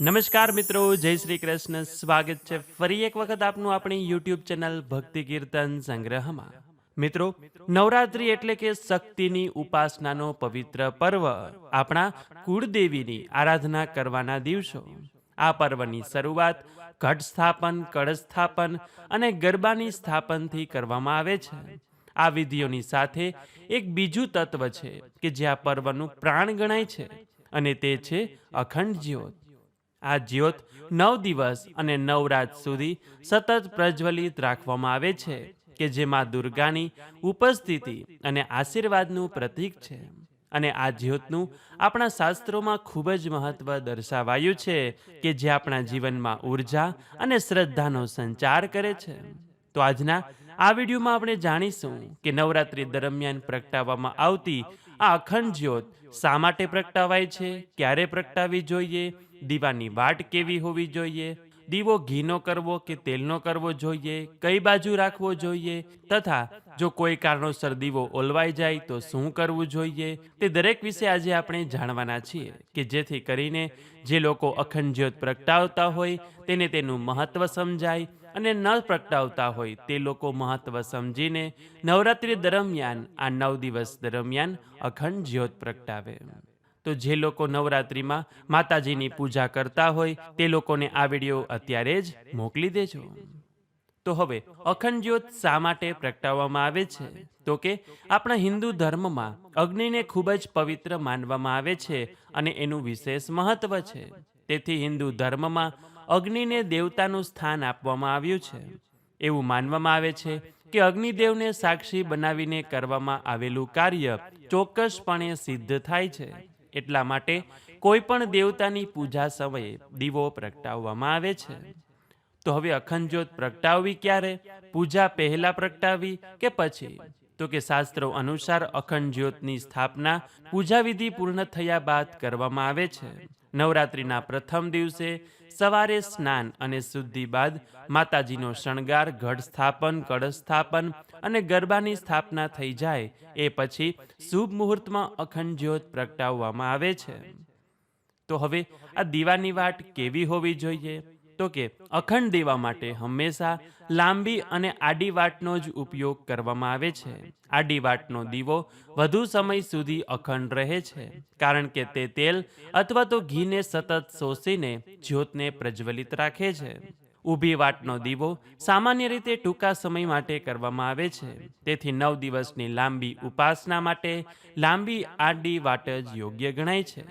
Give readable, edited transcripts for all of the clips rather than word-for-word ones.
નમસ્કાર મિત્રો, જય શ્રી કૃષ્ણ. સ્વાગત છે ફરી એક વખત આપનું આપણી યુટ્યુબ ચેનલ ભક્તિ કીર્તન સંગ્રહમાં. મિત્રો, નવરાત્રિ એટલે કે શક્તિની ઉપાસનાનો પવિત્ર પર્વ, આપણા કુળદેવીની આરાધના કરવાના દિવસો. આ પર્વની શરૂઆત ઘટ સ્થાપન, કળશ સ્થાપન અને ગરબાની સ્થાપનથી કરવામાં આવે છે. આ વિધિઓની સાથે એક બીજું તત્વ છે કે જે આ પર્વનું પ્રાણ ગણાય છે, અને તે છે અખંડ જ્યોત. આ જ્યોત 9 દિવસ અને 9 રાત સુધી સતત પ્રજ્વલિત રાખવામાં આવે છે, કે જે માં દુર્ગાની ઉપસ્થિતિ અને આશીર્વાદનું પ્રતીક છે. અને આ જ્યોતનું આપણા શાસ્ત્રોમાં ખૂબ જ મહત્વ દર્શાવાયું છે, કે જે આપણા જીવનમાં ઉર્જા અને શ્રદ્ધાનો સંચાર કરે છે. તો આજના આ વિડીયોમાં આપણે જાણીશું કે નવરાત્રિ દરમિયાન પ્રગટાવવામાં આવતી આ અખંડ જ્યોત શા માટે પ્રગટાવાય છે, ક્યારે પ્રગટાવવી જોઈએ, દીવાની વાટ કેવી હોવી જોઈએ, દીવો ઘીનો કરવો કે તેલનો કરવો જોઈએ, કઈ બાજુ રાખવો જોઈએ, તથા જો કોઈ કારણોસર દીવો ઓલવાઈ જાય તો શું કરવું જોઈએ, તે દરેક વિશે આજે આપણે જાણવાના છીએ, કે જેથી કરીને જે લોકો અખંડ જ્યોત પ્રગટાવતા હોય તેને તેનું મહત્વ સમજાય, અને ન પ્રગટાવતા હોય તે લોકો મહત્વ સમજીને નવરાત્રિ દરમિયાન આ 9 દિવસ દરમિયાન અખંડ જ્યોત પ્રગટાવે. તો જે લોકો નવરાત્રિમાં માતાજીની પૂજા કરતા હોય તે લોકોને આ વિડીયો અત્યારે જ મોકલી દેજો. તો હવે અખંડ જ્યોત શા માટે પ્રગટાવવામાં આવે છે? તો કે આપણા હિન્દુ ધર્મમાં અગ્નિને ખૂબ જ પવિત્ર માનવામાં આવે છે અને એનું વિશેષ મહત્વ છે. તેથી હિન્દુ ધર્મમાં અગ્નિને દેવતાનું સ્થાન આપવામાં આવ્યું છે. એવું માનવામાં આવે છે કે અગ્નિદેવને સાક્ષી બનાવીને કરવામાં આવેલું કાર્ય ચોક્કસપણે સિદ્ધ થાય છે. એટલા માટે કોઈ પણ દેવતાની પૂજા સમયે દીવો પ્રગટાવવામાં આવે છે. તો હવે અખંડ જ્યોત પ્રગટાવવી ક્યારે? પૂજા પહેલા પ્રગટાવવી કે પછી? તો કે શાસ્ત્રો અનુસાર અખંડ જ્યોતની સ્થાપના પૂજા વિધિ પૂર્ણ થયા બાદ કરવામાં આવે છે. નવરાત્રિના પ્રથમ દિવસે સવારે સ્નાન અને શુદ્ધિ બાદ માતાજીનો શણગાર, ઘટ સ્થાપન, કળશ સ્થાપન અને ગરબાની સ્થાપના થઈ જાય એ પછી શુભ મુહૂર્તમાં અખંડ જ્યોત પ્રગટાવવામાં આવે છે. તો હવે આ દીવાની વાટ કેવી હોવી જોઈએ? તો કે અખંડ દીવા માટે હંમેશા લાંબી અને આડી વાટનો જ ઉપયોગ કરવામાં આવે છે. આડી વાટનો દીવો વધુ સમય સુધી અખંડ રહે છે, કારણ કે તે તેલ અથવા તો ઘીને સતત શોષીને જ્યોતને પ્રજ્વલિત રાખે છે. ઊભી વાટનો દીવો સામાન્ય રીતે ટૂંકા સમય માટે કરવામાં આવે છે. તેથી 9 દિવસની લાંબી ઉપાસના માટે લાંબી આડી વાટ જ યોગ્ય ગણાય છે.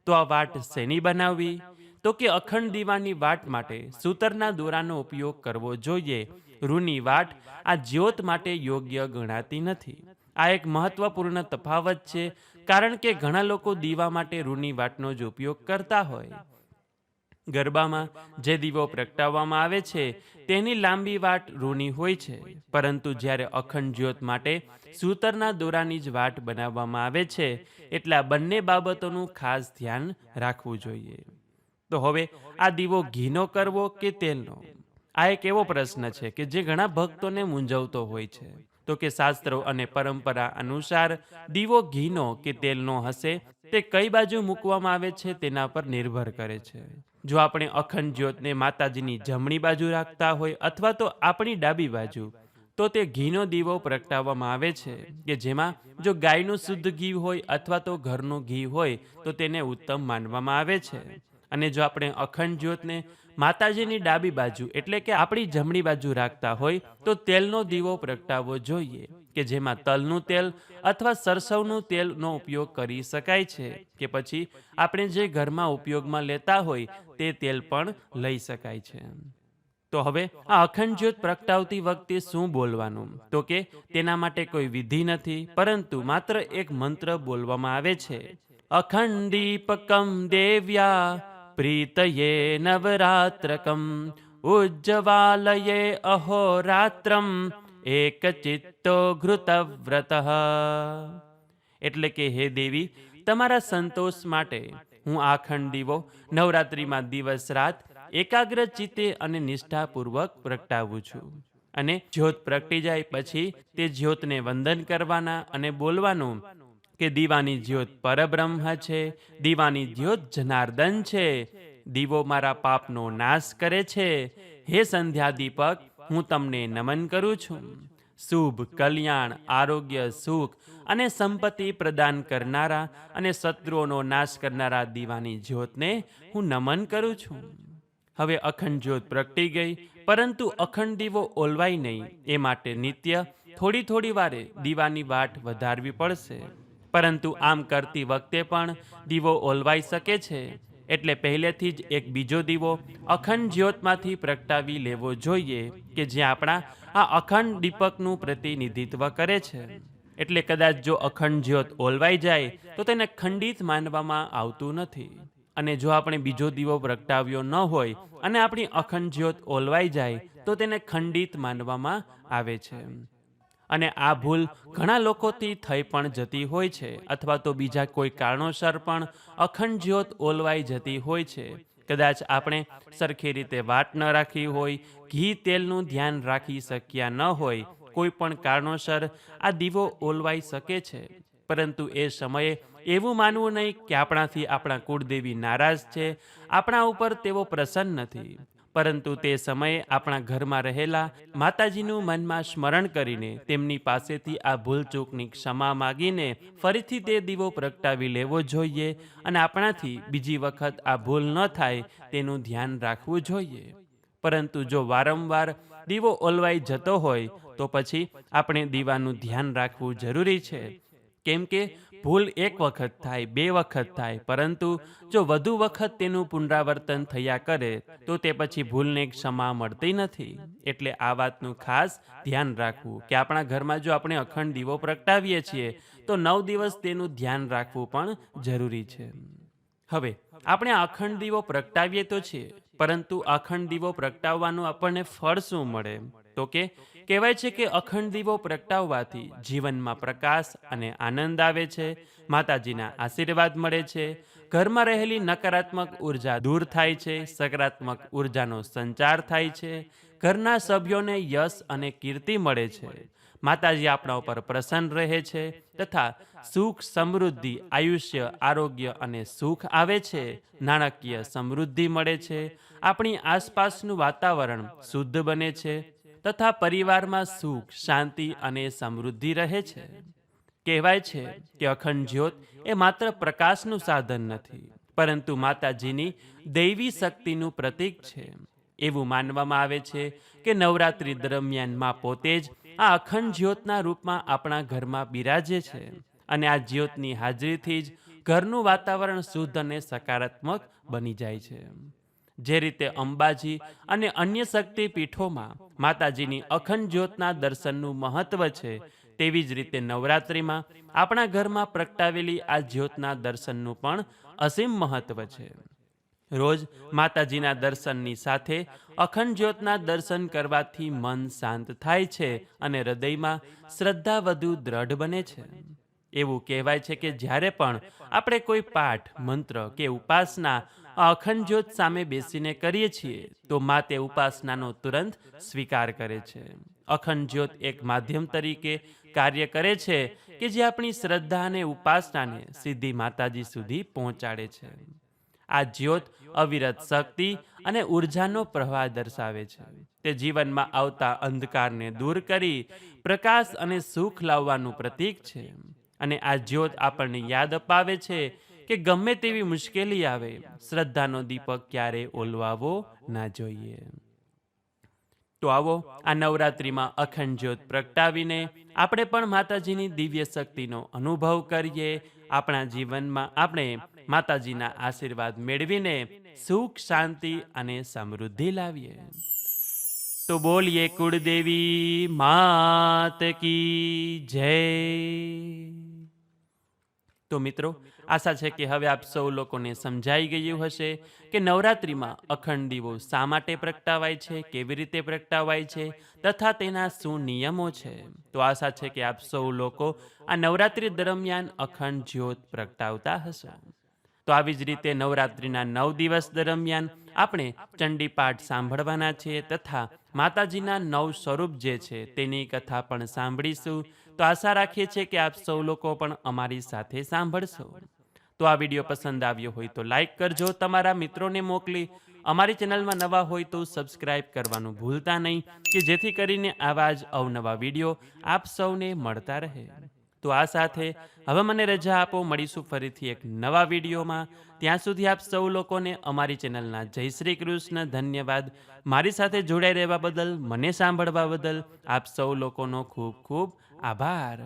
તો આ વાટ શેની બનાવવી? તો કે અખંડ દીવાની વાટ માટે સૂતરના દોરાનો ઉપયોગ કરવો જોઈએ. રૂની વાટ આ જ્યોત માટે યોગ્ય ગણાતી નથી. આ એક મહત્વપૂર્ણ તફાવત છે, કારણ કે ઘણા લોકો દીવા માટે રૂની વાટનો જ ઉપયોગ કરતા હોય. ગરબામાં જે દીવો પ્રગટાવવામાં આવે છે તેની લાંબી વાટ રૂની હોય છે, પરંતુ જ્યારે અખંડ જ્યોત માટે સૂતરના દોરાની જ વાટ બનાવવામાં આવે છે, એટલે આ બંને બાબતોનું ખાસ ધ્યાન રાખવું જોઈએ. તો હવે આ દીવો ઘીનો કરવો કે તેલનો? આ એક એવો પ્રશ્ન છે કે જે ઘણા ભક્તોને મૂંઝવતો હોય છે. તો કે શાસ્ત્રો અને પરંપરા અનુસાર દીવો ઘીનો કે તેલનો હશે તે કઈ બાજુ મૂકવામાં આવે છે તેના પર નિર્ભર કરે છે. જો આપણે અખંડ જ્યોતને માતાજીની જમણી બાજુ રાખતા હોય અથવા તો આપણી ડાબી બાજુ, તો તે ઘીનો દીવો પ્રગટાવવામાં આવે છે, કે જેમાં જો ગાયનું શુદ્ધ ઘી હોય અથવા તો ઘરનું ઘી હોય તો તેને ઉત્તમ માનવામાં આવે છે. અને જો આપણે અખંડ જ્યોતને માતાજીની ડાબી બાજુ એટલે કે આપણી જમણી બાજુ રાખતા હોય તો તેલનો દીવો પ્રગટાવવો જોઈએ, કે જેમાં તલનું તેલ અથવા સરસવનું તેલનો ઉપયોગ કરી શકાય છે, કે પછી આપણે જે ઘરમાં ઉપયોગમાં લેતા હોય તે તેલ પણ લઈ શકાય છે. તો હવે આ અખંડ જ્યોત પ્રગટાવતી વખતે શું બોલવાનું? તો કે તેના માટે કોઈ વિધિ નથી, પરંતુ માત્ર એક મંત્ર બોલવામાં આવે છે. અખંડીપકમ દેવ્યા પ્રીતયે નવરાત્રકમ ઉજ્જવાલયે અહોરાત્રમ એકચિત્તો ઘૃતવ્રત. એટલે કે હે દેવી, તમારા સંતોષ માટે હું આ અખંડ દીવો નવરાત્રિમાં દિવસ રાત એકાગ્ર ચિત્તે અને નિષ્ઠાપૂર્વક પ્રગટાવું છું. અને જ્યોત પ્રગટી જાય પછી તે જ્યોતને વંદન કરવાના અને બોલવાનું કે દીવાની જ્યોત પરબ્રહ્મ છે, દીવાની જ્યોત જનાર્દન છે, દીવો મારા પાપનો નાશ કરે છે. હે સંધ્યા દીપક, હું તમને નમન કરું છું. શુભ, કલ્યાણ, આરોગ્ય, સુખ અને સંપત્તિ પ્રદાન કરનારા અને શત્રુઓનો નાશ કરનારા દીવાની જ્યોતને હું નમન કરું છું. હવે અખંડ જ્યોત પ્રગટી ગઈ, પરંતુ અખંડ દીવો ઓલવાય નહીં, એ માટે નિત્ય થોડી વારે દીવાની વાટ વધારવી પડશે. પરંતુ આમ કરતી વખતે પણ દીવો ઓલવાઈ શકે છે. એટલે પહેલેથી જ એક બીજો દીવો અખંડ જ્યોતમાંથી પ્રગટાવી લેવો જોઈએ, કે જે આપણા આ અખંડ દીપકનું પ્રતિનિધિત્વ કરે છે. એટલે કદાચ જો અખંડ જ્યોત ઓલવાઈ જાય તો તેને ખંડિત માનવામાં આવતું નથી. અને જો આપણે બીજો દીવો પ્રગટાવ્યો ન હોય અને આપણી અખંડ જ્યોત ઓલવાઈ જાય તો તેને ખંડિત માનવામાં આવે છે. અને આ ભૂલ ઘણા લોકોથી થઈ પણ જતી હોય છે, અથવા તો બીજા કોઈ કારણોસર પણ અખંડ જ્યોત ઓલવાઈ જતી હોય છે. કદાચ આપણે સરખી રીતે વાટ ન રાખી હોય, ઘી તેલનું ધ્યાન રાખી શક્યા ન હોય, કોઈ પણ કારણોસર આ દીવો ઓલવાઈ શકે છે. પરંતુ એ સમયે એવું માનવું નહીં કે આપણાથી આપણા કુળદેવી નારાજ છે, આપણા ઉપર તેઓ પ્રસન્ન નથી. પરંતુ તે સમયે આપણા ઘરમાં રહેલા માતાજીનું મનમાં સ્મરણ કરીને તેમની પાસેથી આ ભૂલચૂકની ક્ષમા માગીને ફરીથી તે દીવો પ્રગટાવી લેવો જોઈએ અને આપણાથી બીજી વખત આ ભૂલ ન થાય તેનું ધ્યાન રાખવું જોઈએ. પરંતુ જો વારંવાર દીવો ઓલવાઈ જતો હોય તો પછી આપણે દીવાનું ધ્યાન રાખવું જરૂરી છે. કેમ કે ભૂલ એક વખત થાય, બે વખત થાય, પરંતુ જો વધુ વખત તેનું પુનરાવર્તન થયા કરે તો તે પછી ભૂલને ક્ષમા મળતી નથી. એટલે આ વાતનું ખાસ ધ્યાન રાખવું કે આપણા ઘરમાં જો આપણે અખંડ દીવો પ્રગટાવીએ છીએ તો 9 દિવસ તેનું ધ્યાન રાખવું પણ જરૂરી છે. હવે આપણે અખંડ દીવો પ્રગટાવીએ તો છીએ, પરંતુ અખંડ દીવો પ્રગટાવવાનું આપણને ફળ શું મળે? તો કે કહેવાય છે કે અખંડ દીવો પ્રગટાવવાથી જીવનમાં પ્રકાશ અને આનંદ આવે છે, માતાજીના આશીર્વાદ મળે છે, ઘરમાં રહેલી નકારાત્મક ઉર્જા દૂર થાય છે, સકારાત્મક ઉર્જાનો સંચાર થાય છે, ઘરના સભ્યોને યશ અને કીર્તિ મળે છે, માતાજી આપણા ઉપર પ્રસન્ન રહે છે તથા સુખ, સમૃદ્ધિ, આયુષ્ય, આરોગ્ય અને સુખ આવે છે, નાણાકીય સમૃદ્ધિ મળે છે, આપણી આસપાસનું વાતાવરણ શુદ્ધ બને છે તથા પરિવારમાં સુખ, શાંતિ અને સમૃદ્ધિ રહે છે. કહેવાય છે કે અખંડ જ્યોત એ માત્ર પ્રકાશનું સાધન નથી, પરંતુ માતાજીની દૈવી શક્તિનું પ્રતીક છે. એવું માનવામાં આવે છે કે નવરાત્રિ દરમિયાન માં પોતે જ આ અખંડ જ્યોતના રૂપમાં આપણા ઘરમાં બિરાજે છે અને આ જ્યોતની હાજરીથી જ ઘરનું વાતાવરણ શુદ્ધ અને સકારાત્મક બની જાય છે. જે રીતે અંબાજી અને અન્ય શક્તિપીઠોમાં માતાજીની અખંડ જ્યોતના દર્શનનું મહત્વ છે, તેવી જ રીતે નવરાત્રિમાં આપણા ઘરમાં પ્રગટાવેલી આ જ્યોતના દર્શનનું પણ અસીમ મહત્વ છે. રોજ માતાજીના દર્શનની સાથે અખંડ જ્યોતના દર્શન કરવાથી મન શાંત થાય છે અને હૃદયમાં શ્રદ્ધા વધુ દ્રઢ બને છે. એવું કહેવાય છે કે જ્યારે પણ આપણે કોઈ પાઠ, મંત્ર કે ઉપાસના અખંડ જ્યોત સામે બેસીને કરીએ છીએ તો મા તે ઉપાસનાનો તુરંત સ્વીકાર કરે છે. અખંડ જ્યોત એક માધ્યમ તરીકે કાર્ય કરે છે કે જે આપણી શ્રદ્ધા અને ઉપાસનાને સીધી માતાજી સુધી પહોંચાડે છે. આ જ્યોત અવિરત શક્તિ અને ઉર્જાનો પ્રવાહ દર્શાવે છે. તે જીવનમાં આવતા અંધકારને દૂર કરી પ્રકાશ અને સુખ લાવવાનું પ્રતીક છે. અને આ જ્યોત આપણને યાદ અપાવે છે કે ગમે તેવી મુશ્કેલી આવે, શ્રદ્ધાનો દીપક ક્યારેય ઓલવાવો ના જોઈએ. તો આવો આ નવરાત્રિમાં અખંડ જ્યોત પ્રગટાવીને આપણે પણ માતાજીની દિવ્ય શક્તિનો અનુભવ કરીએ. આપણા જીવનમાં આપણે માતાજીના આશીર્વાદ મેળવીને સુખ, શાંતિ અને સમૃદ્ધિ લાવીએ. તો બોલીએ કુળદેવી માત કી જય. તો મિત્રો, આશા છે કે હવે આપ સૌ લોકોને સમજાઈ ગયું હશે કે નવરાત્રિમાં અખંડ દીવો શા માટે પ્રગટાવાય છે, કેવી રીતે પ્રગટાવાય છે તથા તેના શું નિયમો છે. તો આશા છે કે આપ સૌ લોકો આ નવરાત્રિ દરમિયાન અખંડ જ્યોત પ્રગટાવતા હશો. તો આવી જ રીતે નવરાત્રિના 9 દિવસ દરમિયાન આપણે ચંડીપાઠ સાંભળવાના છીએ તથા માતાજીના 9 સ્વરૂપ જે છે તેની કથા પણ સાંભળીશું. તો આશા રાખીએ છીએ કે આપ સૌ લોકો પણ અમારી સાથે સાંભળશો. તો આ વિડીયો પસંદ આવ્યો હોય તો લાઈક કરજો, તમારા મિત્રોને મોકલી અમારી ચેનલમાં નવા હોય તો સબસ્ક્રાઇબ કરવાનું ભૂલતા નહીં, કે જેથી કરીને આવા જ અવનવા વિડીયો આપ સૌને મળતા રહે. તો આ સાથે હવે મને રજા આપો, મળીશું ફરીથી એક નવા વિડીયોમાં. ત્યાં સુધી આપ સૌ લોકોને અમારી ચેનલના જય શ્રી કૃષ્ણ. ધન્યવાદ. મારી સાથે જોડાઈ રહેવા બદલ, મને સાંભળવા બદલ આપ સૌ લોકોનો ખૂબ ખૂબ આભાર.